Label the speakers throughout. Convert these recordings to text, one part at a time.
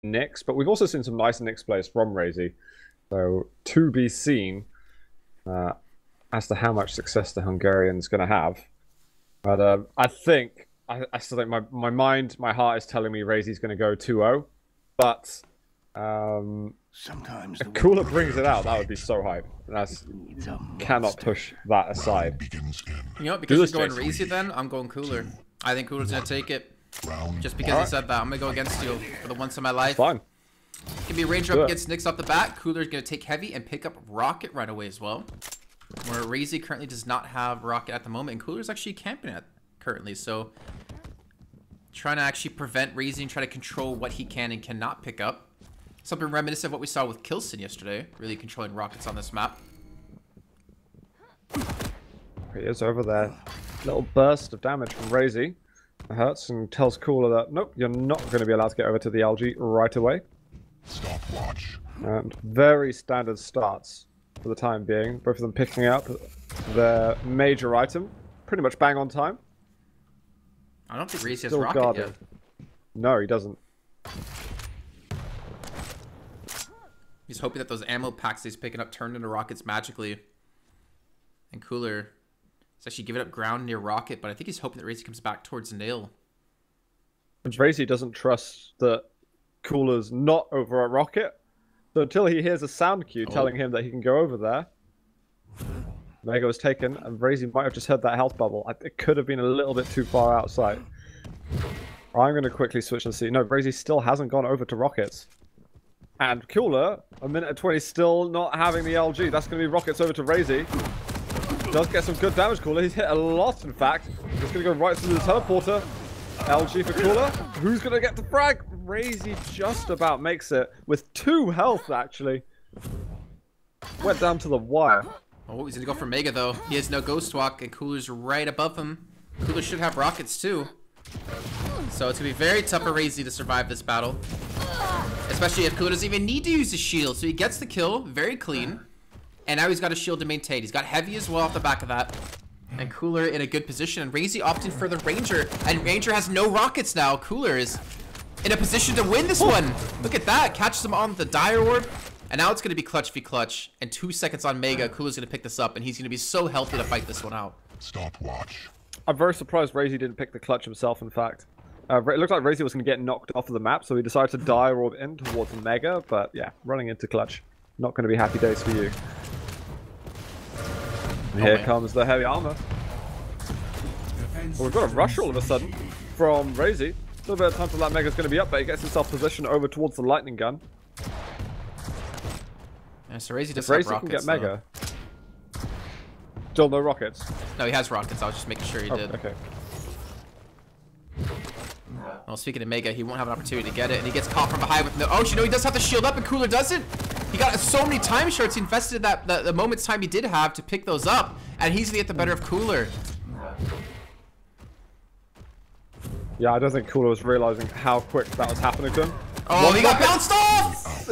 Speaker 1: nicks, but we've also seen some nice nicks plays from Raisy. So to be seen as to how much success the Hungarian's going to have. But I still think my heart is telling me Raisy's going to go 2-0. But
Speaker 2: sometimes
Speaker 1: if Cooler brings it out, that would be so hype. Cannot push that aside.
Speaker 3: You know what? Because you're going Raisy then, I'm going Cooler. I think Cooler's going to take it. Just because he said that, I'm going to go against you for the once in my life.
Speaker 1: Fine.
Speaker 3: Give me a Ranger up against Nyx off the bat. Cooler's going to take heavy and pick up Rocket right away as well. Where Raisy currently does not have Rocket at the moment, and Cooler's actually camping it currently. So trying to actually prevent Raisy and try to control what he can and cannot pick up. Something reminiscent of what we saw with Kilson yesterday, really controlling Rockets on this map.
Speaker 1: He is over there. Little burst of damage from Raisy. Hurts and tells Cooler that, nope, you're not going to be allowed to get over to the LG right away.
Speaker 2: Stopwatch.
Speaker 1: And very standard starts for the time being. Both of them picking up their major item. Pretty much bang on time.
Speaker 3: I don't think Raisy has
Speaker 1: Still
Speaker 3: Rocket
Speaker 1: guarded.
Speaker 3: yet.
Speaker 1: No, he doesn't.
Speaker 3: He's hoping that those ammo packs he's picking up turn into rockets magically. And Cooler is actually giving up ground near Rocket, but I think he's hoping that Raisy comes back towards Nail.
Speaker 1: Raisy doesn't trust that Cooler's not over at Rocket. So until he hears a sound cue telling him that he can go over there, Mega was taken, and Raisy might have just heard that health bubble. It could have been a little bit too far outside. I'm going to quickly switch and see. No, Raisy still hasn't gone over to Rockets. And Cooler, a minute and 20, still not having the LG. That's going to be Rockets over to Raisy. Does get some good damage, Cooler. He's hit a lot, in fact. He's going to go right through the teleporter. LG for Cooler. Who's going to get the frag? Raisy just about makes it with 2 health, actually. Went down to the wire.
Speaker 3: Oh, he's going to go for Mega, though. He has no Ghost Walk, and Cooler's right above him. Cooler should have Rockets, too. So it's going to be very tough for Raisy to survive this battle. Especially if Cooler doesn't even need to use his shield. So he gets the kill, very clean. And now he's got a shield to maintain. He's got heavy as well off the back of that. And Cooler in a good position. And Raisy opting for the Ranger. And Ranger has no rockets now. Cooler is in a position to win this one. Look at that. Catches him on the Dire Orb. And now it's going to be clutch v clutch. And 2 seconds on Mega. Cooler's going to pick this up. And he's going to be so healthy to fight this one out.
Speaker 2: Stopwatch.
Speaker 1: I'm very surprised Raisy didn't pick the clutch himself, in fact. It looked like Raisy was going to get knocked off of the map, so he decided to Dire Orb in towards Mega. But yeah, running into clutch. Not going to be happy days for you. Here comes the heavy armor. Well, we've got a rush all of a sudden from Raisy. A little bit of time till that Mega's going to be up, but he gets himself positioned over towards the lightning gun.
Speaker 3: Yeah, so Raisy does
Speaker 1: If
Speaker 3: have
Speaker 1: Raisy
Speaker 3: rockets,
Speaker 1: can get Mega. Still no rockets.
Speaker 3: No, he has rockets. I was just making sure he did.
Speaker 1: Okay.
Speaker 3: Well, speaking of Mega, he won't have an opportunity to get it, and he gets caught from behind with no. Oh, you know he does have the shield up, and Cooler doesn't. He got so many time shards. He invested that the moment's time he did have to pick those up, and he's gonna get the better of Cooler.
Speaker 1: Yeah, I don't think Cooler was realizing how quick that was happening to him.
Speaker 3: Oh, he got bounced off!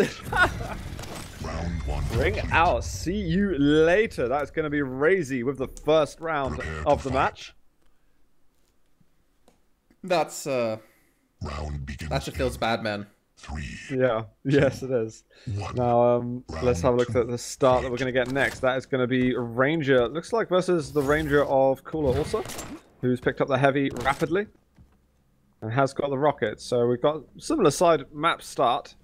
Speaker 2: Round 1.
Speaker 1: Ring out. See you later. That's going to be Raisy with the first round of the match.
Speaker 3: That's
Speaker 2: Round begins.
Speaker 3: that just feels bad, man.
Speaker 2: 3.
Speaker 1: Yeah. Yes, it is. Now, let's have a look at the start that we're going to get next. That is going to be Ranger. Looks like versus the Ranger of Cooler also, who's picked up the heavy rapidly and has got the rocket. So we've got similar side map start.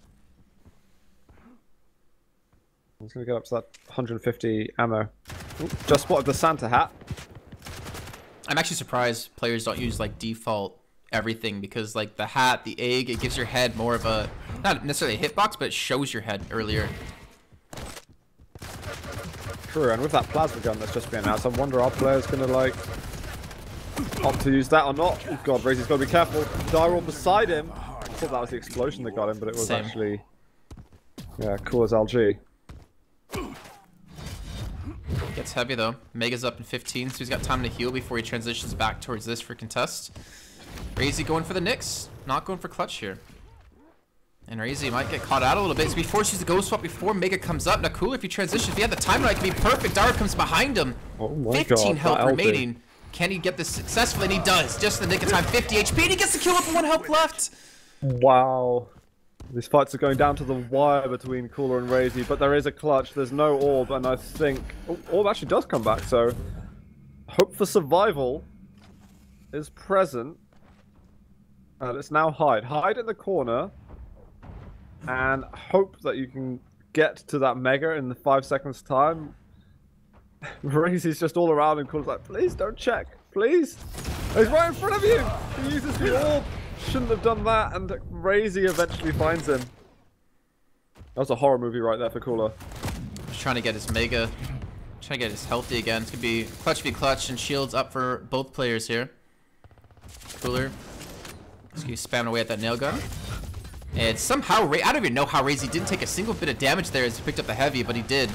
Speaker 1: I'm just going to get up to that 150 ammo. Ooh, just spotted the Santa hat.
Speaker 3: I'm actually surprised players don't use like default everything, because like the hat, the egg, it gives your head more of a, not necessarily a hitbox, but it shows your head earlier.
Speaker 1: True, and with that plasma gun that's just been announced, I wonder are players going to like opt to use that or not. Oh god, Raisy's got to be careful. Dire Orb beside him. I thought that was the explosion that got him, but it was actually, yeah, Cooler's LG.
Speaker 3: Gets heavy though. Mega's up in 15, so he's got time to heal before he transitions back towards this for contest. Raisy going for the Nyx, not going for clutch here. And Raisy might get caught out a little bit. So he forces the ghost swap before Mega comes up. Now Cooler, if he transitions, if he had the time right, it could be perfect. Dara comes behind him.
Speaker 1: Oh my
Speaker 3: 15
Speaker 1: god,
Speaker 3: health remaining. Can he get this successfully? And he does. Just in the nick of time. 50 HP, and he gets the kill with 1 health left.
Speaker 1: Wow. These fights are going down to the wire between Cooler and Raisy, but there is a clutch. There's no orb, and I think... Oh, orb actually does come back, so... Hope for survival is present. Let's now hide. Hide in the corner. And hope that you can get to that Mega in the 5 seconds time. Raisy's just all around and Cooler's like, please don't check. Please. He's right in front of you. He uses the orb. Shouldn't have done that, and Raisy eventually finds him. That was a horror movie right there for Cooler.
Speaker 3: Just trying to get his Mega, trying to get his healthy again. It's gonna be clutch v clutch, and shields up for both players here. Cooler, just keep spamming away at that nail gun. And somehow, I don't even know how Raisy didn't take a single bit of damage there as he picked up the heavy, but he did.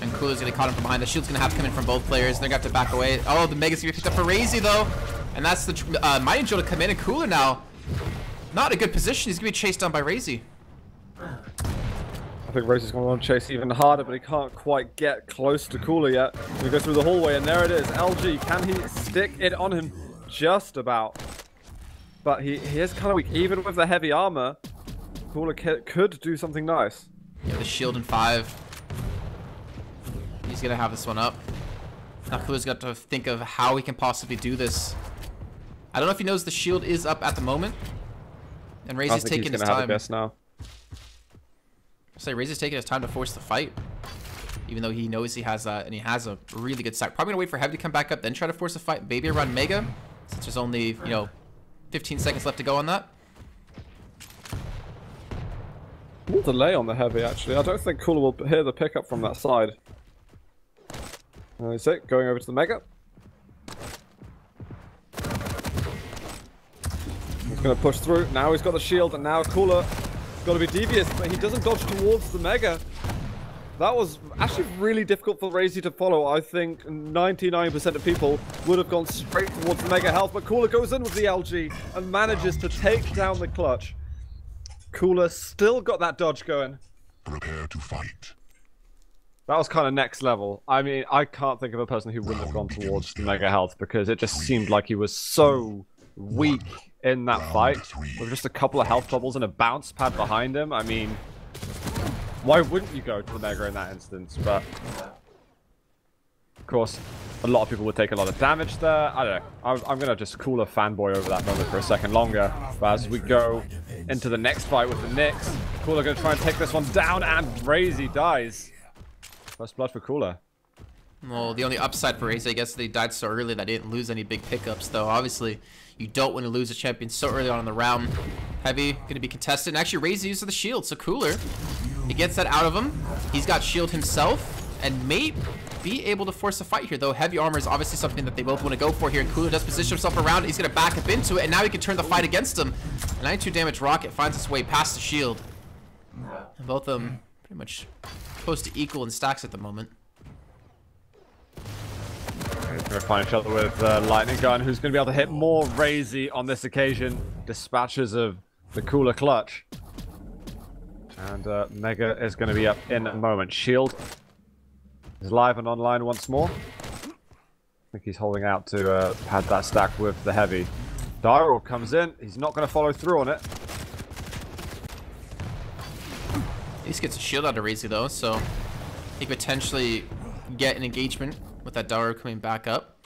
Speaker 3: And Cooler's gonna caught him from behind. The shield's gonna have to come in from both players. They're gonna have to back away. Oh, the Mega's gonna be picked up for Raisy though. And that's the Mighty Drill to come in, and Cooler now not in a good position. He's gonna be chased down by Raisy.
Speaker 1: I think Raisy's gonna want to chase even harder, but he can't quite get close to Cooler yet. We go through the hallway, and there it is. LG, can he stick it on him? Just about. But he is kind of weak. Even with the heavy armor, Cooler could do something nice.
Speaker 3: Yeah, the shield in 5. He's gonna have this one up. Now Cooler's got to think of how he can possibly do this. I don't know if he knows the shield is up at the moment. And Raisy's taking his time.
Speaker 1: Have now.
Speaker 3: I say Raisy's taking his time to force the fight. Even though he knows he has that, and he has a really good stack. Probably gonna wait for Heavy to come back up, then try to force a fight. Maybe around Mega, since there's only, you know, 15 seconds left to go on that.
Speaker 1: More delay on the Heavy, actually. I don't think Cooler will hear the pickup from that side. That's it, going over to the Mega. He's going to push through. Now he's got the shield, and now Cooler's got to be devious, but he doesn't dodge towards the Mega. That was actually really difficult for Raisy to follow. I think 99% of people would have gone straight towards the Mega health, but Cooler goes in with the LG and manages to take down the clutch. Cooler still got that dodge going.
Speaker 2: Prepare to fight.
Speaker 1: That was kind of next level. I mean, I can't think of a person who wouldn't have gone towards the Mega health, because it just seemed like he was so weak in that fight. With just a couple of health bubbles and a bounce pad behind him. I mean, why wouldn't you go to the Mega in that instance? But, of course, a lot of people would take a lot of damage there. I don't know. I'm going to just Cooler fanboy over that moment for a second longer. But as we go into the next fight with the Knicks, Cooler going to try and take this one down, and Raisy dies. First blood for Cooler.
Speaker 3: Well, the only upside for Raisy, I guess they died so early that they didn't lose any big pickups, though. Obviously, you don't want to lose a champion so early on in the round. Heavy, going to be contested. And actually, Raisy uses the shield, so Cooler, he gets that out of him. He's got shield himself, and may be able to force a fight here, though. Heavy armor is obviously something that they both want to go for here, and Cooler does position himself around it. He's going to back up into it, and now he can turn the fight against him. A 92 damage rocket finds its way past the shield. And both of them pretty much close to equal in stacks at the moment.
Speaker 1: They're going to find each other with Lightning Gun, who's going to be able to hit more Raisy on this occasion. Dispatches of the Cooler clutch. And Mega is going to be up in a moment. Shield is live and online once more. I think he's holding out to pad that stack with the Heavy. Daryl comes in. He's not going to follow through on it.
Speaker 3: He just gets a shield out of Raisy though, so he could potentially get an engagement with that Daryl coming back up.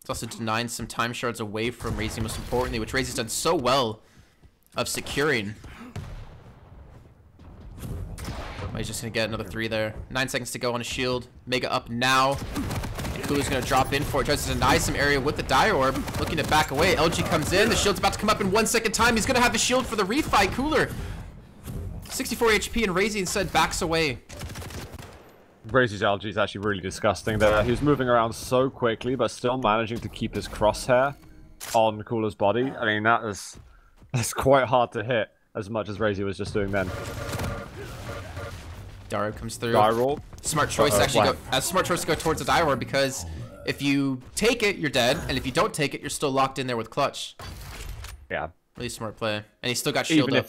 Speaker 3: It's also denying some time shards away from Raisy, most importantly, which Raisy's done so well of securing. Oh, he's just gonna get another 3 there. 9 seconds to go on a shield. Mega up now. Cooler's gonna drop in for it. Tries to deny some area with the Dire Orb. Looking to back away. LG comes in. The shield's about to come up in 1 second time. He's gonna have the shield for the refight. Cooler, 64 HP, and Raisy instead backs away.
Speaker 1: Raisy's LG is actually really disgusting there. He was moving around so quickly, but still managing to keep his crosshair on Cooler's body. I mean, that's quite hard to hit, as much as Raisy was just doing then.
Speaker 3: Dire Orb comes through.
Speaker 1: Dire Orb.
Speaker 3: Smart choice smart choice to go towards the Dire Orb, because if you take it, you're dead, and if you don't take it, you're still locked in there with clutch.
Speaker 1: Yeah.
Speaker 3: Really smart play, and he still got shield up.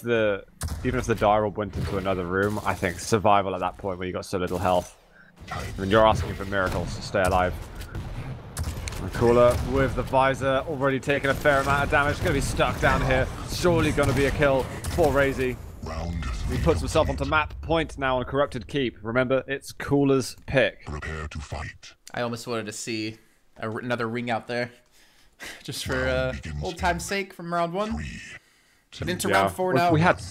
Speaker 1: Even if the Dire Orb went into another room, I think survival at that point when you got so little health. I mean, you're asking for miracles to stay alive. And Cooler with the visor, already taking a fair amount of damage. Going to be stuck down here. Surely going to be a kill for Raisy. He puts himself onto map point now on Corrupted Keep. Remember, it's Cooler's pick.
Speaker 2: Prepare to fight.
Speaker 3: I almost wanted to see another ring out there. Just for old time's sake from round 1. But into round 4 now.
Speaker 1: We had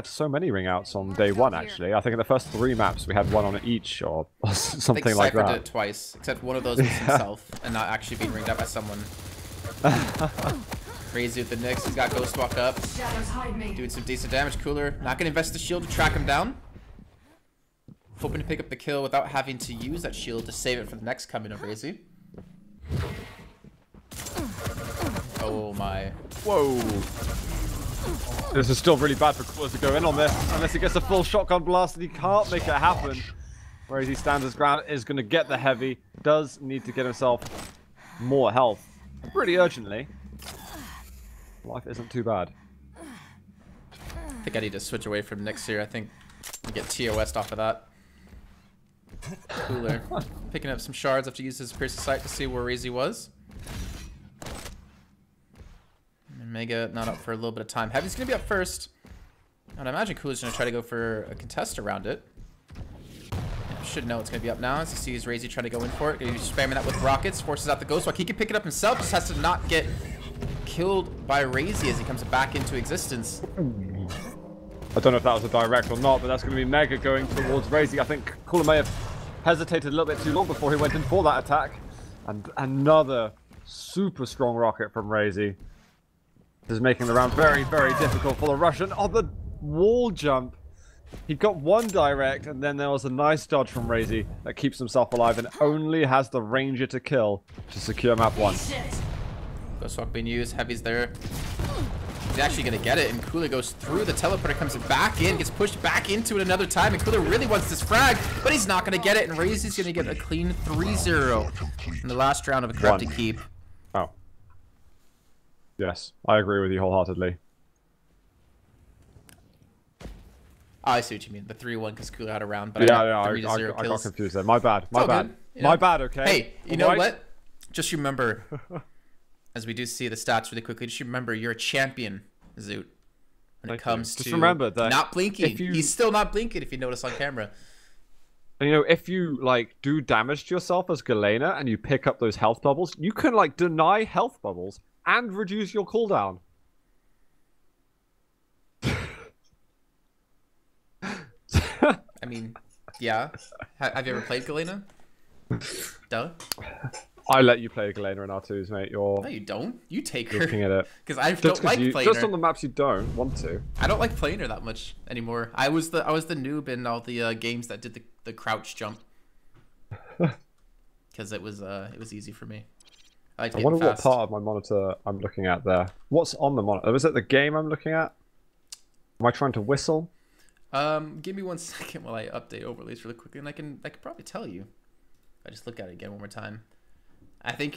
Speaker 1: so many ring outs on day 1, actually. I think in the first 3 maps we had one on each or something like that.
Speaker 3: Cypher did it twice, except one of those was himself and not actually being ringed out by someone. Raisy with the Nyx, he's got Ghost Walk up. Doing some decent damage. Cooler not going to invest the shield to track him down. Hoping to pick up the kill without having to use that shield to save it for the next coming of Raisy. Oh my.
Speaker 1: Whoa. This is still really bad for Cooler to go in on this. Unless he gets a full shotgun blast and he can't make it happen. Whereas he stands his ground, is going to get the heavy. Does need to get himself more health. Pretty urgently. Life isn't too bad.
Speaker 3: I think I need to switch away from Nyx here. I think we get TOS'd off of that. Cooler. Picking up some shards after using his piercing sight to see where Raisy was. And Mega not up for a little bit of time. Heavy's going to be up first. And I imagine Cooler's going to try to go for a contest around it. Should know it's going to be up now as he sees Raisy trying to go in for it. Going to be spamming that with rockets. Forces out the Ghost Walk. He can pick it up himself. Just has to not get killed by Raisy as he comes back into existence.
Speaker 1: I don't know if that was a direct or not, but that's going to be Mega going towards Raisy. I think Cooler may have hesitated a little bit too long before he went in for that attack. And another super strong rocket from Raisy. This is making the round very, very difficult for the Russian. Oh, the wall jump. He got one direct, and then there was a nice dodge from Raisy that keeps himself alive and only has the Ranger to kill to secure map 1.
Speaker 3: Ghost Walk being used. Heavy's there. He's actually going to get it, and Cooler goes through. The teleporter comes back in, gets pushed back into it another time, and Cooler really wants this frag, but he's not going to get it, and Raisy's going to get a clean 3-0 in the last round of a Corrupted Keep.
Speaker 1: Oh. Yes, I agree with you wholeheartedly.
Speaker 3: Oh, I see what you mean. The 3-1 because Cooler had a round, but
Speaker 1: yeah,
Speaker 3: I
Speaker 1: got confused there. My bad. My bad.
Speaker 3: Good,
Speaker 1: my bad, okay?
Speaker 3: Hey, you know what? Just remember, as we do see the stats really quickly, just remember you're a champion, Zoot. When it comes to
Speaker 1: remember that
Speaker 3: not blinking. He's still not blinking if you notice on camera.
Speaker 1: And you know, if you like do damage to yourself as Galena and you pick up those health bubbles, you can like deny health bubbles and reduce your cooldown.
Speaker 3: I mean, yeah. Have you ever played Galena? Duh.
Speaker 1: I let you play Galena in R2s, mate.
Speaker 3: No, you don't. You take her.
Speaker 1: Looking at it.
Speaker 3: Because I don't like playing her.
Speaker 1: Just on the maps you don't want to.
Speaker 3: I don't like playing her that much anymore. I was the noob in all the games that did the crouch jump. Because it was easy for me. I
Speaker 1: wonder what part of my monitor I'm looking at there. What's on the monitor? Was it the game I'm looking at? Am I trying to whistle?
Speaker 3: Give me 1 second while I update overlays really quickly, and I can probably tell you. If I just look at it again one more time. I think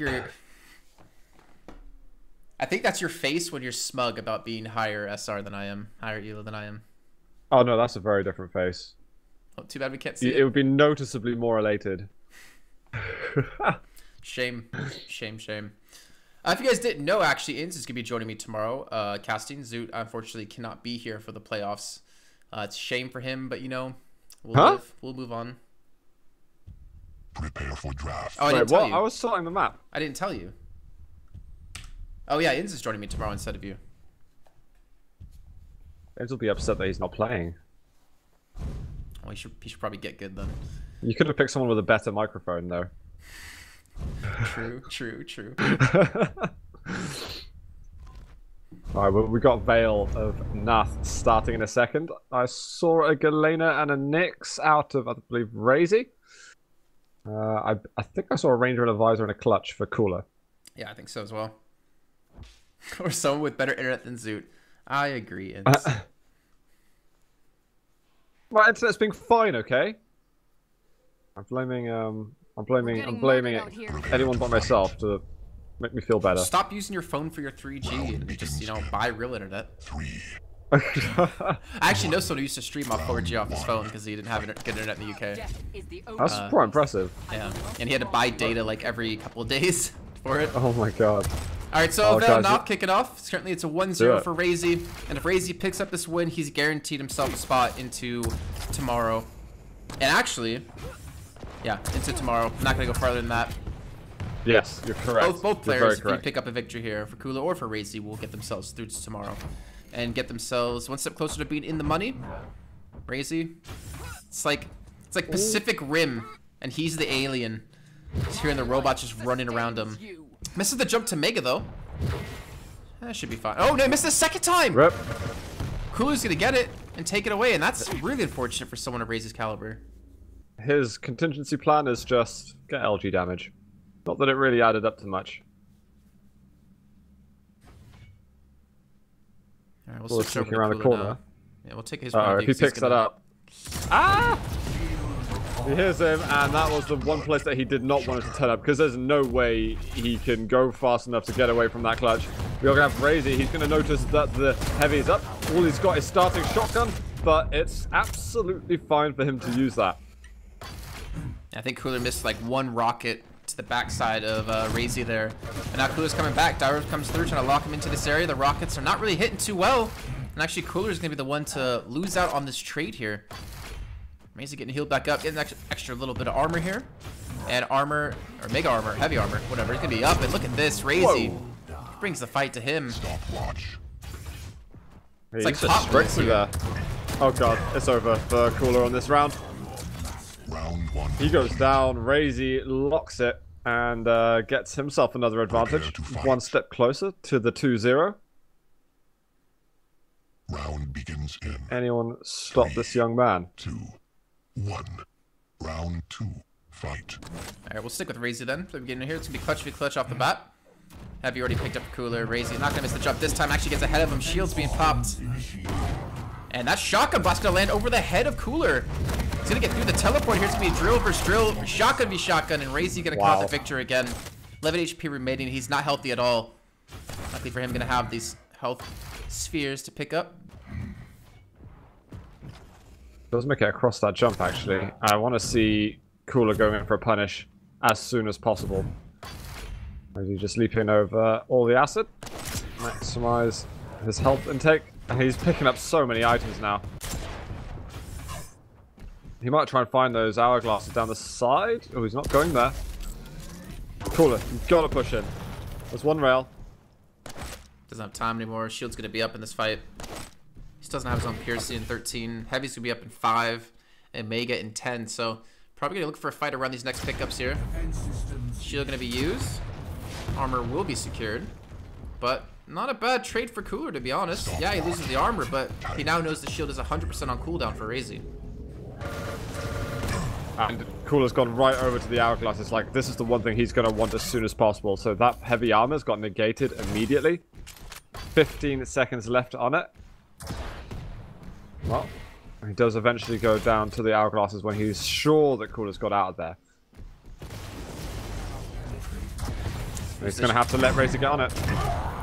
Speaker 3: that's your face when you're smug about being higher SR than I am, higher ELO than I am.
Speaker 1: Oh no, that's a very different face.
Speaker 3: Oh, too bad we can't see it.
Speaker 1: It would be noticeably more elated.
Speaker 3: Shame. If you guys didn't know, actually, Inz is gonna be joining me tomorrow, casting. Zoot unfortunately cannot be here for the playoffs. It's a shame for him, but you know, we'll move on.
Speaker 2: Prepare for draft.
Speaker 3: Oh, I didn't tell you.
Speaker 1: I was sorting the map.
Speaker 3: I didn't tell you. Oh yeah, Inz is joining me tomorrow instead of you.
Speaker 1: Inz will be upset that he's not playing.
Speaker 3: Well, he should probably get good then.
Speaker 1: You could have picked someone with a better microphone, though.
Speaker 3: True.
Speaker 1: Alright, well, we got Veil of Nath starting in a second. I saw a Galena and a Nyx out of, I believe, Raisy. I think I saw a Ranger and a Visor and a Clutch for Cooler.
Speaker 3: Yeah, I think so as well. Or someone with better internet than Zoot. I agree,
Speaker 1: My internet's being fine, okay? I'm blaming anyone but myself to make me feel better.
Speaker 3: Stop using your phone for your 3G and just, you know, buy real internet. I actually know someone who used to stream off 4G off his phone because he didn't have good internet in the UK.
Speaker 1: That's quite impressive.
Speaker 3: Yeah, and he had to buy data like every couple of days for it.
Speaker 1: Oh my god.
Speaker 3: Alright, so Velnop kicking off. Currently it's a 1-0 for Raisy. And if Raisy picks up this win, he's guaranteed himself a spot into tomorrow. And actually, yeah, into tomorrow. I'm not going to go farther than that.
Speaker 1: Yes, you're correct.
Speaker 3: Both players, if you pick up a victory here, for Kula or for Raisy, will get themselves through to tomorrow. And get themselves one step closer to being in the money. Raisy. It's like Pacific Rim, and he's the alien. He's hearing the robots just running around him. Misses the jump to Mega, though. That should be fine. Oh, no, he missed the second time!
Speaker 1: Rip.
Speaker 3: Kulu's gonna get it and take it away, and that's really unfortunate for someone of Raisy's caliber.
Speaker 1: His contingency plan is just get LG damage. Not that it really added up to much.
Speaker 3: Alright, we'll switch over to
Speaker 1: around the corner.
Speaker 3: now. Yeah, we'll take his
Speaker 1: if he picks that up. Ah! He hears him, and that was the one place that he did not want it to turn up, because there's no way he can go fast enough to get away from that clutch. We're going to have Raisy. He's going to notice that the heavy is up. All he's got is starting shotgun, but it's absolutely fine for him to use that.
Speaker 3: I think Cooler missed like one rocket to the backside of Raisy there. And now Cooler's coming back. Dyro comes through, trying to lock him into this area. The rockets are not really hitting too well. And actually, Cooler's going to be the one to lose out on this trade here. Raisy getting healed back up, getting extra little bit of armor here. And armor, or mega armor, heavy armor, whatever. He's going to be up, and look at this, Raisy brings the fight to him.
Speaker 1: It's like top straight through there. Oh god, it's over for Cooler on this round.
Speaker 2: Round one.
Speaker 1: He goes down, Raisy locks it, and gets himself another advantage. One step closer to the 2-0.
Speaker 2: Round begins in
Speaker 1: Anyone stop this young man?
Speaker 2: 2, 1. Round 2. Fight.
Speaker 3: Alright, we'll stick with Raisy then. For the beginning here, it's gonna be clutch v clutch off the bat. Heavy already picked up Cooler. Raisy not gonna miss the jump this time. Actually gets ahead of him. Shield's being popped. And that shotgun blast gonna land over the head of Cooler. He's gonna get through the teleport here. It's gonna be drill versus drill. Shotgun v shotgun, and Raisy gonna caught the victor again. 11 HP remaining. He's not healthy at all. Luckily for him, gonna have these health spheres to pick up.
Speaker 1: Does make it across that jump, actually. I want to see Cooler going in for a punish as soon as possible. Maybe just leaping over all the acid. Maximize his health intake. And he's picking up so many items now. He might try and find those hourglasses down the side. Oh, he's not going there. Cooler, you've got to push in. There's one rail.
Speaker 3: Doesn't have time anymore. Shield's gonna be up in this fight. He doesn't have his own piercing in 13. Heavy's gonna be up in 5, and Mega in 10. So probably gonna look for a fight around these next pickups here. Shield gonna be used. Armor will be secured, but not a bad trade for Cooler, to be honest. Yeah, he loses the armor, but he now knows the shield is 100% on cooldown for Raisy.
Speaker 1: And Cooler's gone right over to the hourglass. It's like, this is the one thing he's going to want as soon as possible. So that heavy armor's got negated immediately. 15 seconds left on it. Well, he does eventually go down to the hourglasses when he's sure that Cooler's got out of there. And he's going to have to let Raisy get on it.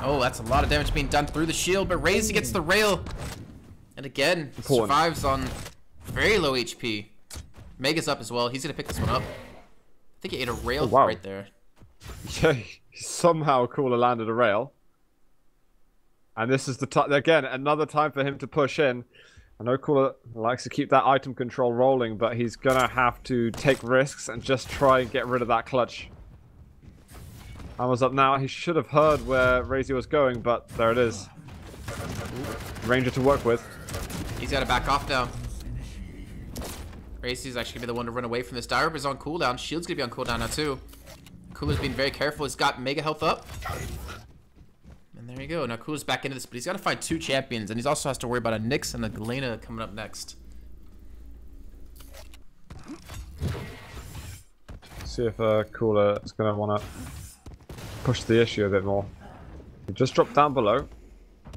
Speaker 3: Oh, that's a lot of damage being done through the shield, but Raisy gets the rail. And again, survives on very low HP. Mega's up as well. He's going to pick this one up. I think he ate a rail right there.
Speaker 1: Yeah, somehow Cooler landed a rail. And this is the time, again, another time for him to push in. I know Cooler likes to keep that item control rolling, but he's going to have to take risks and just try and get rid of that clutch. Armor's up now. He should have heard where Raisy was going, but there it is. Ranger to work with.
Speaker 3: He's got to back off now. Raisy's actually going to be the one to run away from this. Dyro is on cooldown. Shield's going to be on cooldown now, too. Cooler's being very careful. He's got mega health up. And there you go. Now Cooler's back into this, but he's got to fight 2 champions, and he also has to worry about a Nyx and a Galena coming up next.
Speaker 1: See if Cooler is going to want to push the issue a bit more. He just dropped down below.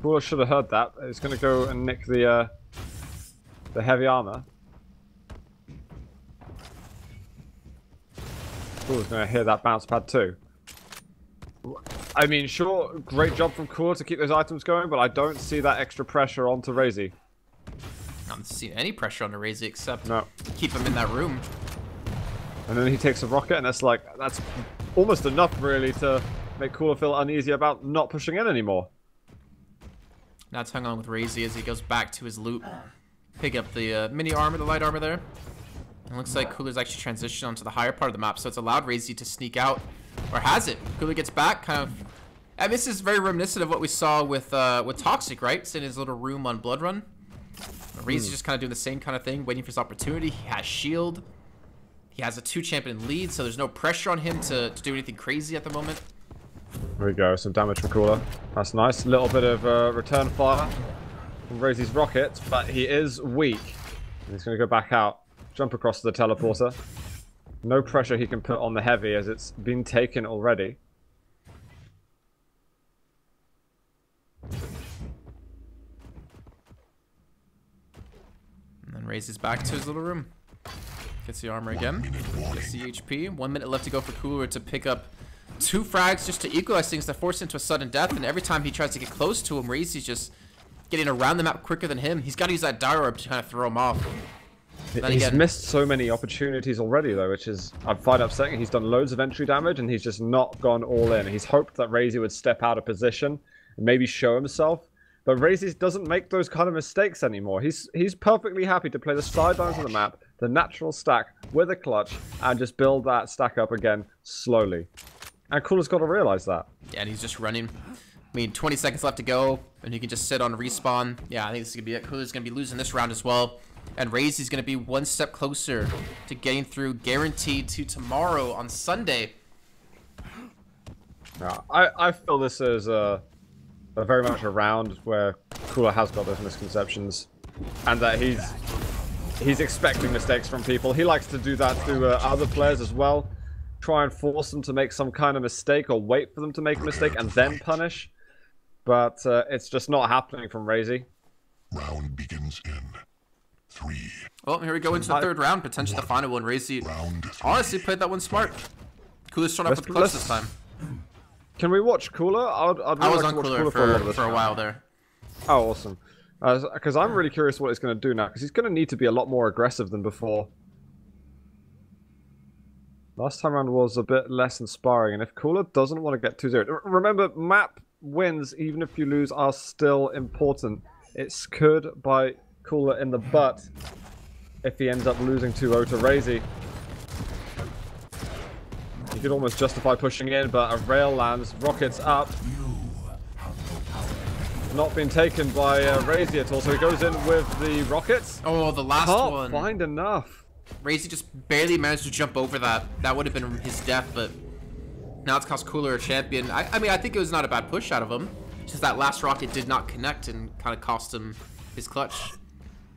Speaker 1: Cooler should have heard that. He's going to go and nick the heavy armor. Cooler's going to hear that bounce pad too. I mean, sure, great job from Cooler to keep those items going, but I don't see that extra pressure onto Raisy.
Speaker 3: I don't see any pressure on the Raisy except
Speaker 1: No.
Speaker 3: keep him in that room.
Speaker 1: And then he takes a rocket, and that's almost enough, really, to make Cooler feel uneasy about not pushing in anymore.
Speaker 3: Now it's hung on with Raisy as he goes back to his loot. Pick up the mini armor, the light armor there. It looks like Cooler's actually transitioned onto the higher part of the map, so it's allowed Raisy to sneak out. Or has it? Cooler gets back, kind of... And this is very reminiscent of what we saw with Toxic, right? It's in his little room on Blood Run. Raisy's just kind of doing the same kind of thing, waiting for his opportunity. He has shield. He has a 2-champion lead, so there's no pressure on him to do anything crazy at the moment.
Speaker 1: There we go, some damage from Cooler. That's nice. A little bit of return fire from Raisy's rockets, but he is weak. And he's going to go back out, jump across to the teleporter. No pressure he can put on the heavy as it's been taken already.
Speaker 3: And then Raisy's back to his little room. Gets the armor again. Gets the HP. 1 minute left to go for Cooler to pick up 2 frags just to equalize things, to force into a sudden death. And every time he tries to get close to him, Raisy's just getting around the map quicker than him. He's got to use that dire orb to kind of throw him off.
Speaker 1: He's missed so many opportunities already, though, which is, I find upsetting. He's done loads of entry damage, and he's just not gone all in. He's hoped that Raisy would step out of position and maybe show himself. But Raisy doesn't make those kind of mistakes anymore. He's perfectly happy to play the sidelines of the map, the natural stack with a clutch, and just build that stack up again slowly. And Cooler's got to realize that.
Speaker 3: Yeah, and he's just running. I mean, 20 seconds left to go, and he can just sit on respawn. Yeah, I think this is going to be it. Cooler's going to be losing this round as well. And Raisy's going to be 1 step closer to getting through, guaranteed to tomorrow on Sunday.
Speaker 1: Yeah, I feel this is very much a round where Cooler has got those misconceptions, and that he's expecting mistakes from people. He likes to do that to other players as well. Try and force them to make some kind of mistake, or wait for them to make a mistake and then punish. But it's just not happening from Raisy.
Speaker 2: Round begins in 3.
Speaker 3: Well, here we go into the 3rd round, potentially the final one. Raisy honestly played that one smart. Cooler's starting off with the clutch this time.
Speaker 1: Can we watch Cooler?
Speaker 3: I was on Cooler for a while there.
Speaker 1: Oh, awesome. Because I'm really curious what he's going to do now, because he's going to need to be a lot more aggressive than before. Last time around was a bit less inspiring, and if Cooler doesn't want to get 2-0... Remember, map wins, even if you lose, are still important. It's could bite Cooler in the butt if he ends up losing 2-0 to Raisy. He could almost justify pushing in, but a rail lands, rockets up. Not been taken by Raisy at all, so he goes in with the rockets.
Speaker 3: Oh, the last one.
Speaker 1: Can't find enough.
Speaker 3: Raisy just barely managed to jump over that. That would have been his death, but now it's cost Cooler a champion. I mean, I think it was not a bad push out of him. Just that last rocket did not connect and kind of cost him his clutch.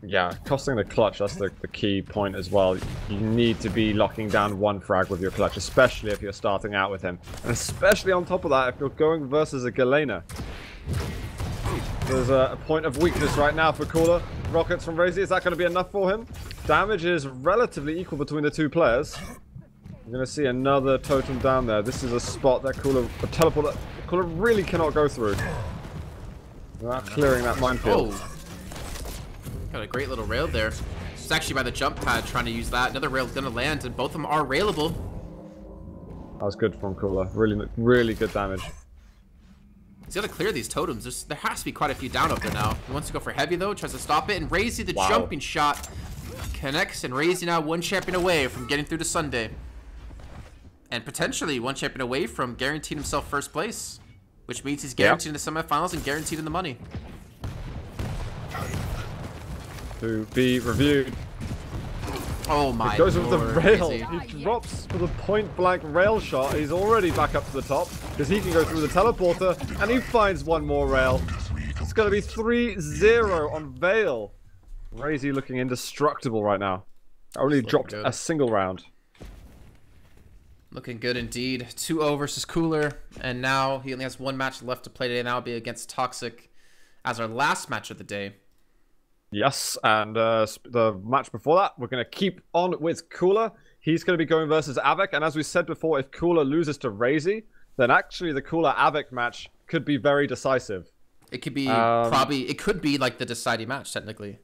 Speaker 1: Yeah, costing the clutch, that's the key point as well. You need to be locking down 1 frag with your clutch, especially if you're starting out with him. And especially on top of that, if you're going versus a Galena. There's a point of weakness right now for Cooler. Rockets from Raisy, is that going to be enough for him? Damage is relatively equal between the 2 players. You're going to see another totem down there. This is a spot that Cooler really cannot go through without clearing that minefield.
Speaker 3: Oh. Got a great little rail there. It's actually by the jump pad trying to use that. Another rail's gonna land, and both of them are railable.
Speaker 1: That was good from Cooler. Really, really good damage.
Speaker 3: He's got to clear these totems. There has to be quite a few down up there now. He wants to go for heavy, though. Tries to stop it. And Raisy, the jumping shot, connects. And Raisy now 1 champion away from getting through to Sunday. And potentially 1 champion away from guaranteeing himself 1st place. Which means he's guaranteed in the semifinals and guaranteed in the money.
Speaker 1: To be reviewed.
Speaker 3: Oh my
Speaker 1: He goes with the rail.
Speaker 3: Raisy.
Speaker 1: He drops for the point-blank rail shot. He's already back up to the top because he can go through the teleporter, and he finds 1 more rail. It's going to be 3-0 on Vale. Raisy looking indestructible right now. Only dropped a single round.
Speaker 3: Looking good indeed. 2-0 versus Cooler, and now he only has 1 match left to play today, and that'll be against Toxic as our last match of the day.
Speaker 1: Yes, and the match before that, we're going to keep on with Cooler. He's going to be going versus Avek, and as we said before, if Cooler loses to Raisy, then actually the Cooler Avic match could be very decisive.
Speaker 3: It could be it could be like the deciding match technically.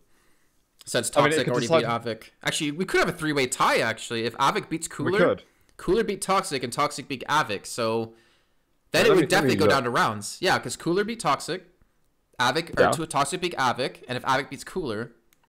Speaker 3: Since Toxic already beat Avic. Actually, we could have a 3-way tie actually. If Avic beats Cooler, Cooler beat Toxic, and Toxic beat Avic. So then it would definitely go down to rounds. Yeah, because Cooler beat Toxic, Toxic beat Avic, and if Avic beats Cooler,